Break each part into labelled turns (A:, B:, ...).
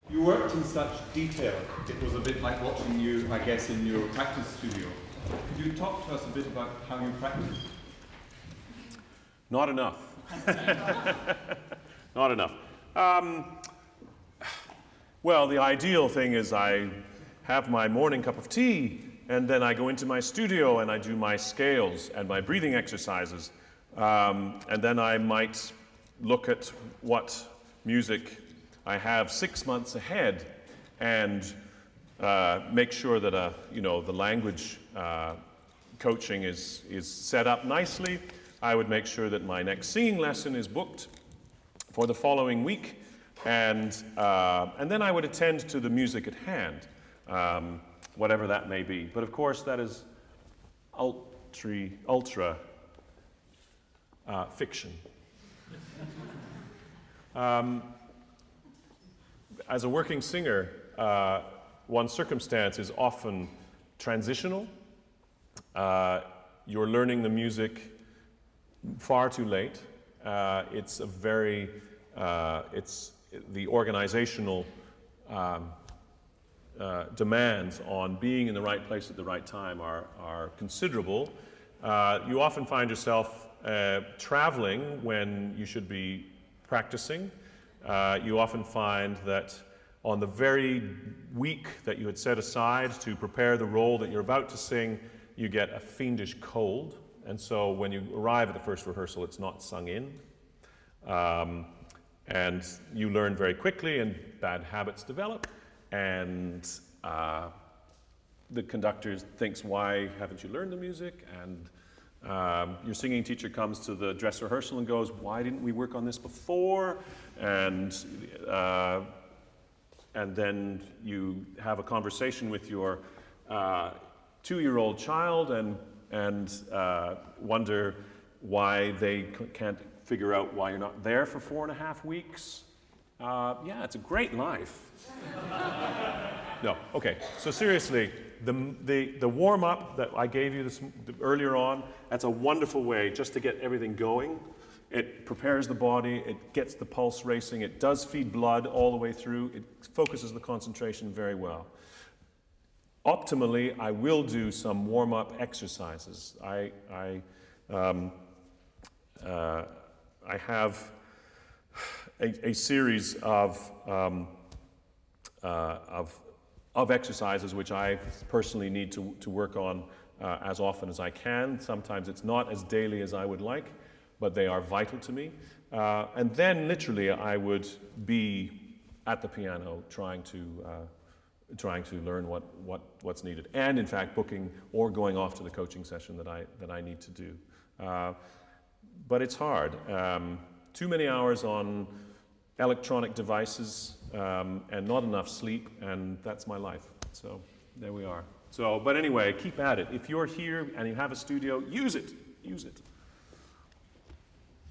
A: You worked in such detail. It was a bit like watching you, I guess, in your practice studio. Could you talk to us a bit about how you practice?
B: Not enough. Not enough. Well, the ideal thing is I have my morning cup of tea, and then I go into my studio and I do my scales and my breathing exercises. And then I might look at what music I have 6 months ahead and make sure that the language coaching is set up nicely. I would make sure that my next singing lesson is booked for the following week, and then I would attend to the music at hand, whatever that may be. But of course, that is ultra fiction. As a working singer, one circumstance is often transitional. You're learning the music far too late. It's the organizational demands on being in the right place at the right time are considerable. You often find yourself traveling when you should be practicing. You often find that on the very week that you had set aside to prepare the role that you're about to sing, you get a fiendish cold. And so when you arrive at the first rehearsal, it's not sung in. And you learn very quickly, and bad habits develop. And the conductor thinks, why haven't you learned the music? And your singing teacher comes to the dress rehearsal and goes, why didn't we work on this before? And then you have a conversation with your 2-year-old child and wonder why they can't figure out why you're not there for 4.5 weeks. Yeah, it's a great life. No, okay. So seriously, the warm-up that I gave you earlier on, that's a wonderful way just to get everything going. It prepares the body, it gets the pulse racing, it does feed blood all the way through, it focuses the concentration very well. Optimally, I will do some warm-up exercises. I have a series of exercises which I personally need to work on as often as I can. Sometimes it's not as daily as I would like, but they are vital to me. And then literally I would be at the piano trying to learn what's needed, and in fact booking or going off to the coaching session that I need to do. But it's hard. Too many hours on electronic devices and not enough sleep, and that's my life. So there we are. So, but anyway, keep at it. If you're here and you have a studio, use it. Use it.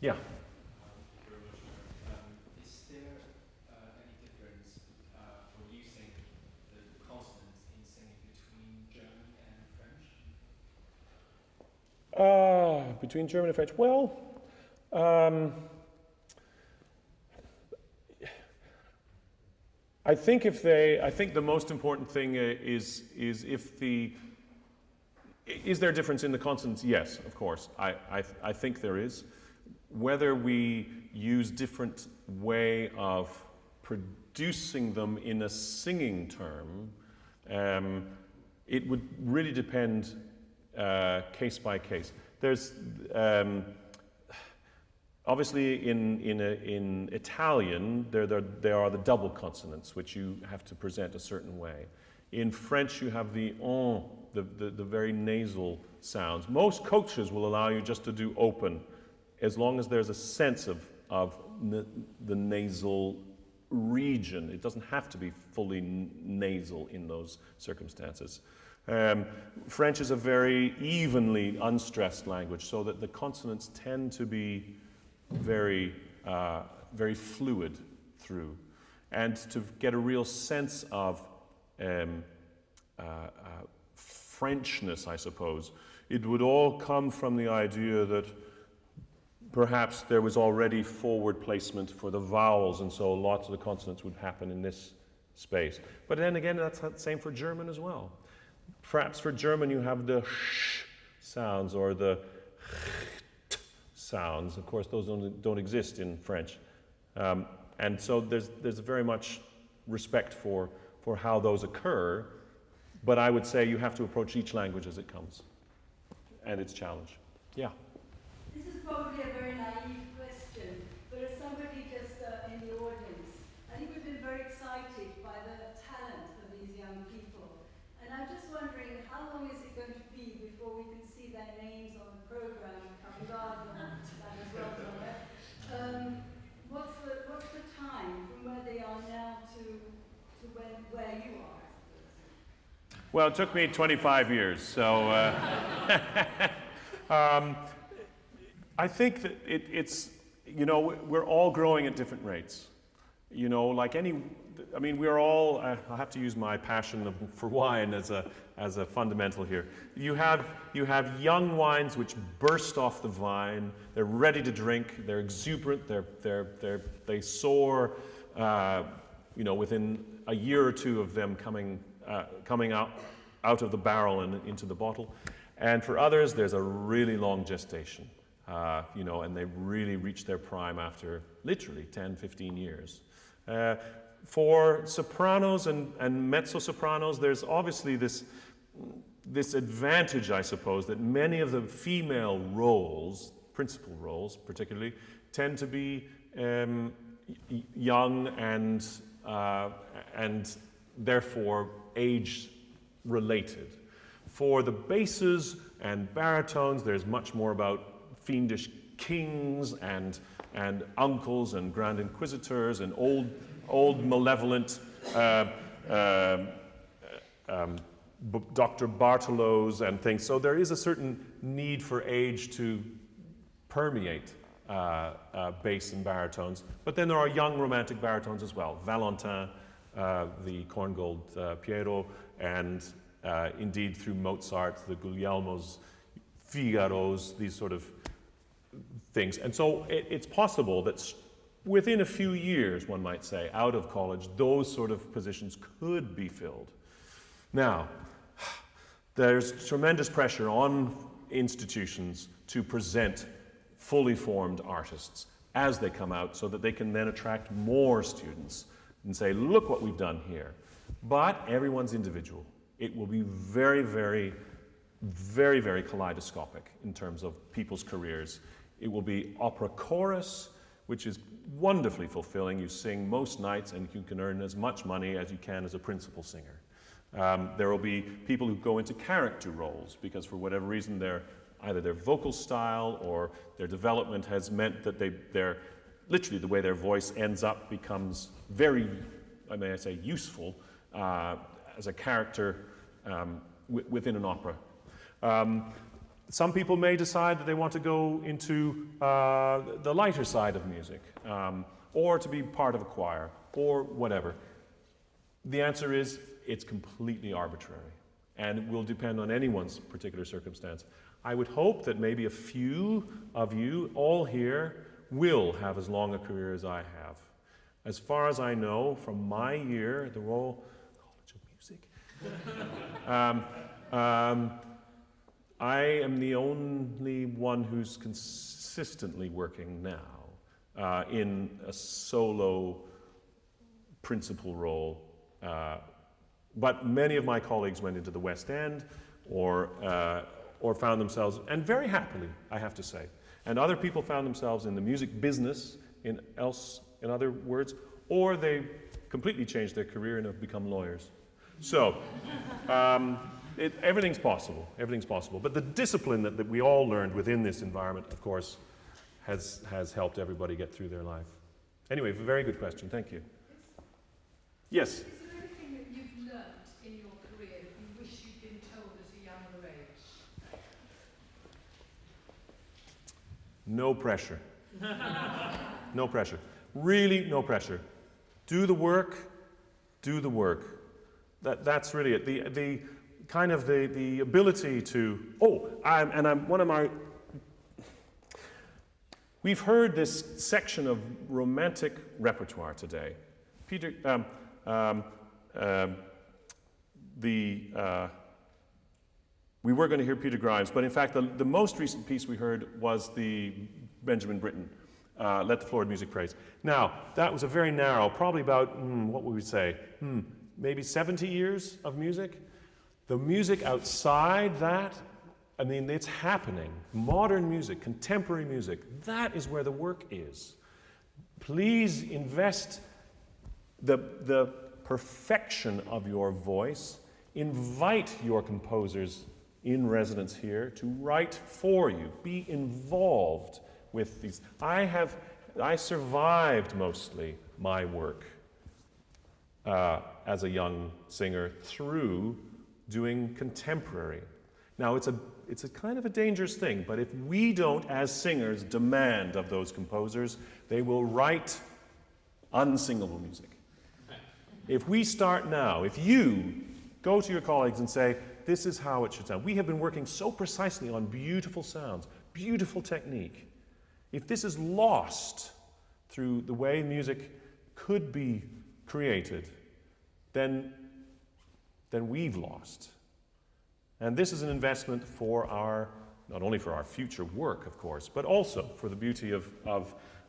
B: Yeah.
C: Thank you very much. Is there any difference for using the consonants in singing between German and French?
B: Between German and French, well, I think the most important thing is there a difference in the consonants? Yes, of course. I think there is. Whether we use different way of producing them in a singing term, it would really depend case by case. There's obviously in Italian there are the double consonants which you have to present a certain way. In French you have the on, the very nasal sounds. Most coaches will allow you just to do open, as long as there's a sense of the nasal region. It doesn't have to be fully nasal in those circumstances. French is a very evenly unstressed language, so that the consonants tend to be very fluid through. And to get a real sense of Frenchness, I suppose, it would all come from the idea that perhaps there was already forward placement for the vowels, and so lots of the consonants would happen in this space. But then again, that's the same for German as well. Perhaps for German you have the sh sounds or the t sounds. Of course, those don't exist in French. And so there's very much respect for how those occur, but I would say you have to approach each language as it comes and its challenge. Yeah.
D: This is probably a very naive question, but as somebody just in the audience, I think we've been very excited by the talent of these young people. And I'm just wondering, how long is it going to be before we can see their names on the program? As well, what's the time from where they are now to where you are?
B: Well, it took me 25 years, so I think that it's, you know, we're all growing at different rates. You know, like I mean, we're all, I have to use my passion for wine as a fundamental here. You have young wines which burst off the vine, they're ready to drink, they're exuberant, they soar, you know, within a year or two of them coming out of the barrel and into the bottle. And for others, there's a really long gestation, you know, and they really reach their prime after literally 10, 15 years. For sopranos and mezzo-sopranos, there's obviously this advantage, I suppose, that many of the female roles, principal roles particularly, tend to be young and therefore age-related. For the basses and baritones, there's much more about fiendish kings and uncles and grand inquisitors and old malevolent Dr. Bartolos and things. So there is a certain need for age to permeate bass and baritones. But then there are young romantic baritones as well. Valentin, the Korngold Piero, and indeed through Mozart, the Guglielmos, Figaros, these sort of things. And so it's possible that within a few years, one might say, out of college, those sort of positions could be filled. Now, there's tremendous pressure on institutions to present fully formed artists as they come out so that they can then attract more students and say, look what we've done here. But everyone's individual. It will be very, very, very, very kaleidoscopic in terms of people's careers. It will be opera chorus, which is wonderfully fulfilling. You sing most nights and you can earn as much money as you can as a principal singer. There will be people who go into character roles because for whatever reason either their vocal style or their development has meant that they're literally the way their voice ends up becomes very, may I say, useful as a character within an opera. Some people may decide that they want to go into the lighter side of music, or to be part of a choir, or whatever. The answer is, it's completely arbitrary, and it will depend on anyone's particular circumstance. I would hope that maybe a few of you, all here, will have as long a career as I have. As far as I know, from my year at the Royal College of Music, I am the only one who's consistently working now in a solo principal role. But many of my colleagues went into the West End or found themselves, and very happily, I have to say, and other people found themselves in the music business, in other words, or they completely changed their career and have become lawyers. So, everything's possible, but the discipline that we all learned within this environment, of course, has helped everybody get through their life. Anyway, very good question, thank you. Yes?
E: Is there anything that you've learnt in your career that you wish you'd been told at a younger age?
B: No pressure. No pressure. Really, no pressure. Do the work, do the work. That's really it. The kind of the ability to, we've heard this section of romantic repertoire today. Peter, we were going to hear Peter Grimes, but in fact the most recent piece we heard was the Benjamin Britten, Let the Florid Music Praise. Now, that was a very narrow, probably about, what would we say, maybe 70 years of music. The music outside that, I mean, it's happening. Modern music, contemporary music, that is where the work is. Please invest the perfection of your voice. Invite your composers in residence here to write for you. Be involved with these. I survived mostly my work as a young singer through doing contemporary. Now it's a kind of a dangerous thing, but if we don't, as singers, demand of those composers, they will write unsingable music. If we start now, if you go to your colleagues and say, this is how it should sound. We have been working so precisely on beautiful sounds, beautiful technique. If this is lost through the way music could be created, then we've lost. And this is an investment for not only for our future work, of course, but also for the beauty of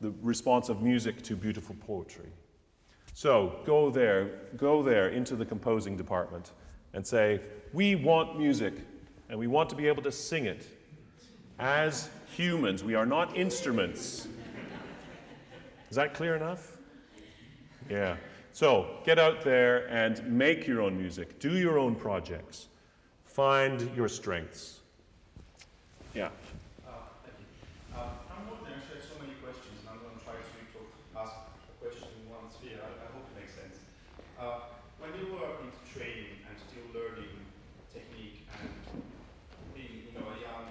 B: the response of music to beautiful poetry. So go there into the composing department and say, we want music, and we want to be able to sing it. As humans, we are not instruments. Is that clear enough? Yeah. So get out there and make your own music. Do your own projects. Find your strengths. Yeah.
F: Thank you. I'm not going to share so many questions, and I'm going to try to ask a question in one sphere. I hope it makes sense. When you were into training and still learning technique and being, a young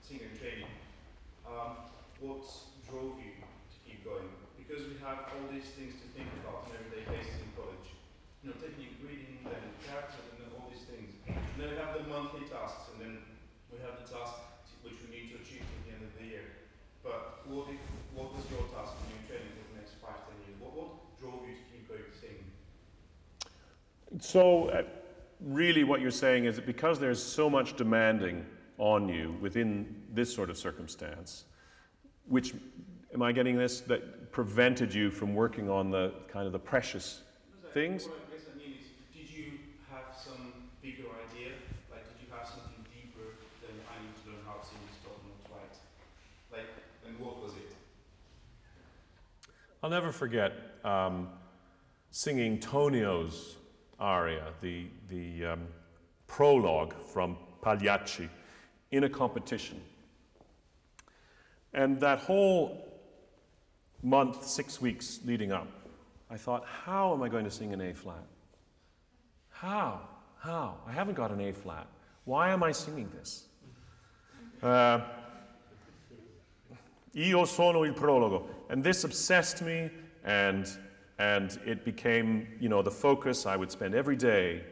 F: singer in training, what drove you to keep going? Because we have all these things to think about on an everyday basis in college. Technique, reading, then character, and then all these things. And then we have the monthly tasks, and then we have the task which we need to achieve at the end of the year. But what was your task when you were training for the next 5-10 years? What drove you to keep going singing?
B: So, really what you're saying is that because there's so much demanding on you within this sort of circumstance, which, am I getting this, that prevented you from working on the kind of the precious things?
F: What I guess I mean is, did you have some bigger idea? Like, did you have something deeper than I need to learn how to sing this tone notes right? Like, and what was it?
B: I'll never forget singing Tonio's aria, the prologue from Pagliacci, in a competition. And that whole month, 6 weeks leading up, I thought, how am I going to sing an A flat? How? I haven't got an A flat. Why am I singing this? Io sono il prologo. And this obsessed me, and it became, the focus. I would spend every day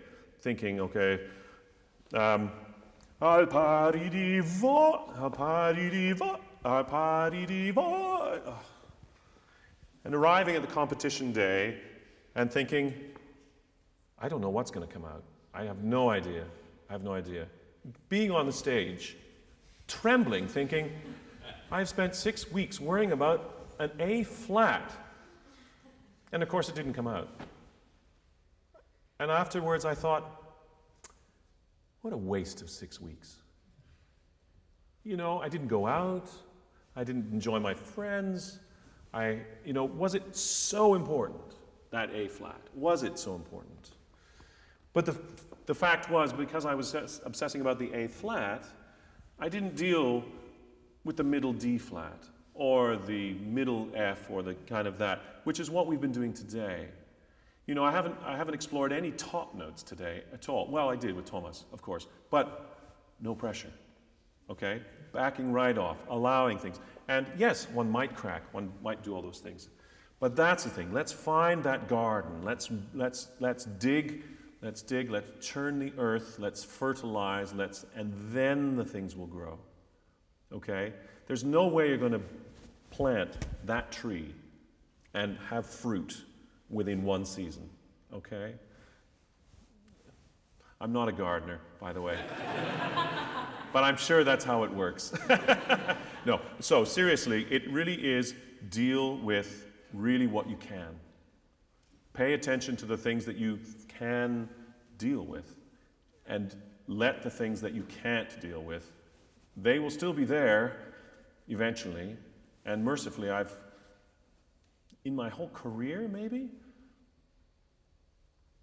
B: thinking, okay, al pari di vo, al pari di vo, al pari di vo. And arriving at the competition day and thinking, I don't know what's going to come out. I have no idea. Being on the stage, trembling, thinking, I've spent 6 weeks worrying about an A flat. And of course it didn't come out. And afterwards I thought, what a waste of 6 weeks. I didn't go out. I didn't enjoy my friends. Was it so important, that A flat? Was it so important? But the fact was, because I was obsessing about the A flat, I didn't deal with the middle D flat, or the middle F, or the kind of that, which is what we've been doing today. I haven't explored any top notes today at all. Well, I did with Thomas, of course, but no pressure, okay? Backing right off, allowing things. And yes, one might crack, one might do all those things. But that's the thing. Let's find that garden. Let's dig, let's churn the earth, let's fertilize, and then the things will grow. Okay? There's no way you're going to plant that tree and have fruit within one season. okay? I'm not a gardener, by the way. But I'm sure that's how it works. No, so seriously, it really is deal with really what you can. Pay attention to the things that you can deal with, and let the things that you can't deal with, they will still be there eventually. And mercifully, I've, in my whole career maybe,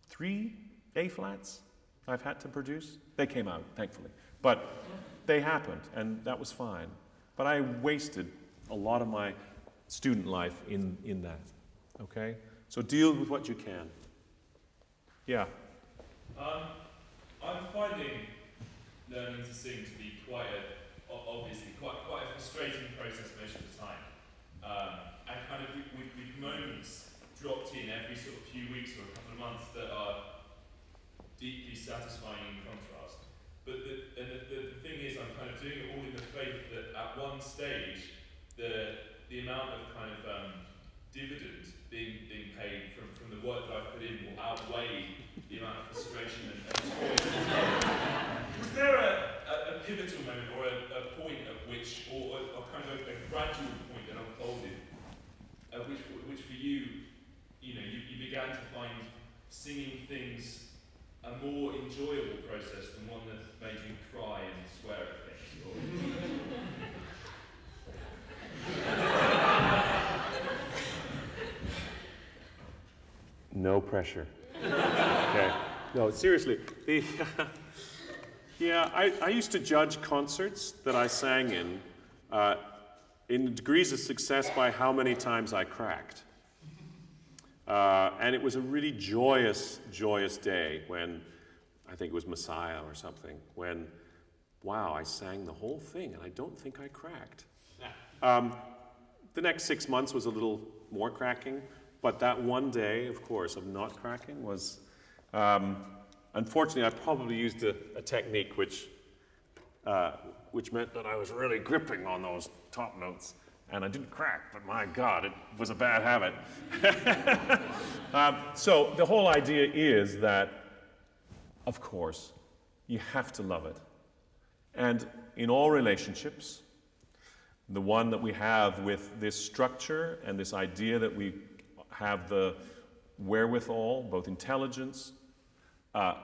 B: 3 A-flats I've had to produce. They came out, thankfully. But they happened, and that was fine. But I wasted a lot of my student life in that, okay? So deal with what you can. Yeah?
G: I'm finding learning to sing to be obviously quite a frustrating process most of the time. And kind of with moments dropped in every sort of few weeks or a couple of months that are deeply satisfying in contrast. But the thing is, I'm kind of doing it all in the faith that at one stage, the amount of kind of dividend being paid from the work that I've put in will outweigh the amount of frustration and joy. Is there a pivotal moment or a point at which, or kind of a gradual point that unfolded, at which for you, you began to find singing things a more enjoyable process than one that made you cry and swear at things?
B: No pressure. Okay. No, seriously. Yeah, I used to judge concerts that I sang in degrees of success by how many times I cracked. And it was a really joyous day when, I think it was Messiah or something, when, wow, I sang the whole thing and I don't think I cracked. The next 6 months was a little more cracking, but that one day, of course, of not cracking was, unfortunately, I probably used a technique which meant that I was really gripping on those top notes. And I didn't crack, but my God, it was a bad habit. So the whole idea is that, of course, you have to love it. And in all relationships, the one that we have with this structure and this idea that we have the wherewithal, both intelligence,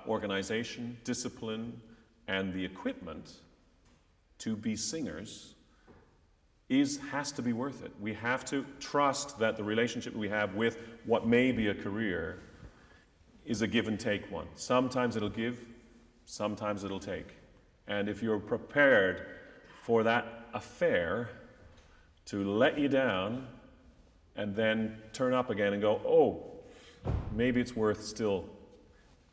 B: organization, discipline, and the equipment to be singers, has to be worth it. We have to trust that the relationship we have with what may be a career is a give and take one. Sometimes it'll give, sometimes it'll take. And if you're prepared for that affair to let you down and then turn up again and go, oh, maybe it's worth still.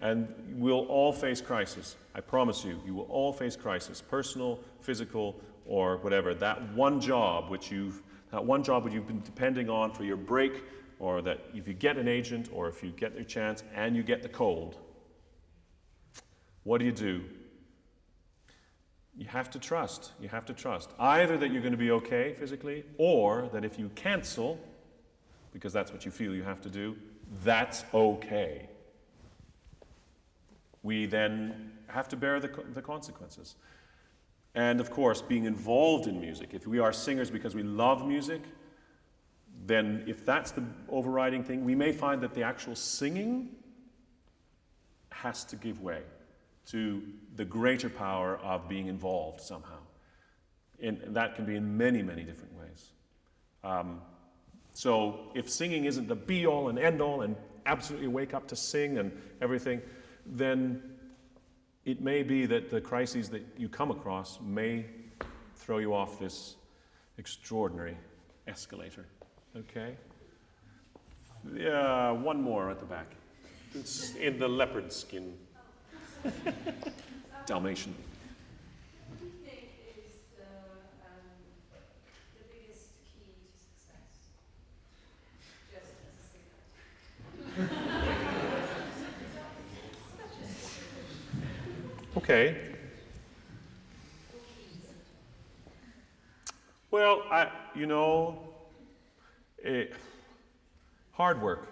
B: And we'll all face crisis. I promise you, you will all face crisis, personal, physical, or whatever. That one job which you've been depending on for your break, or that if you get an agent, or if you get your chance and you get the cold, what do? You have to trust. You have to trust. Either that you're going to be okay physically, or that if you cancel, because that's what you feel you have to do, that's okay. We then have to bear the consequences. And of course, being involved in music. If we are singers because we love music, then if that's the overriding thing, we may find that the actual singing has to give way to the greater power of being involved somehow. And that can be in many, many different ways. So if singing isn't the be-all and end-all and absolutely wake up to sing and everything, then it may be that the crises that you come across may throw you off this extraordinary escalator. Okay? Yeah, one more at the back. It's in the leopard skin. Dalmatian.
D: What do you think is the biggest key to success? Just as a singer.
B: Okay. Well, hard work.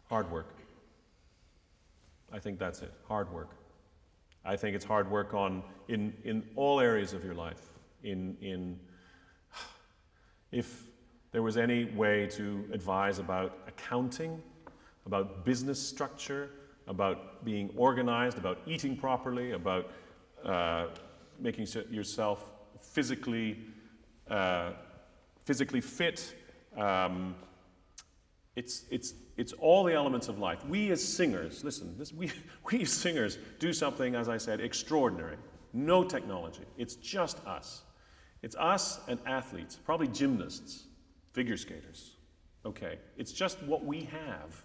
B: Hard work. I think that's it. Hard work. I think it's hard work in all areas of your life. If there was any way to advise about accounting, about business structure, about being organized, about eating properly, about making yourself physically fit, it's all the elements of life. We as singers, listen, we as singers do something, as I said, extraordinary. No technology. It's just us. It's us and athletes, probably gymnasts, figure skaters. Okay, it's just what we have,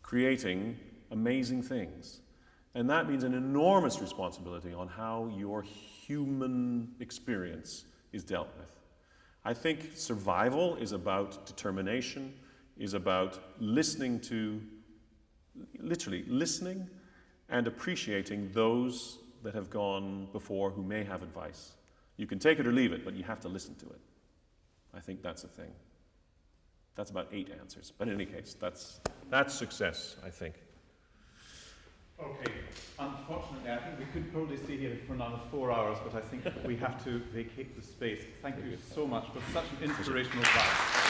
B: creating amazing things. And that means an enormous responsibility on how your human experience is dealt with. I think survival is about determination, is about listening to, literally listening and appreciating those that have gone before who may have advice. You can take it or leave it, but you have to listen to it. I think that's a thing. That's about 8 answers. But in any case, that's success, I think.
A: Okay, unfortunately, I think we could probably stay here for another 4 hours, but I think we have to vacate the space. Thank you so much for such an inspirational class.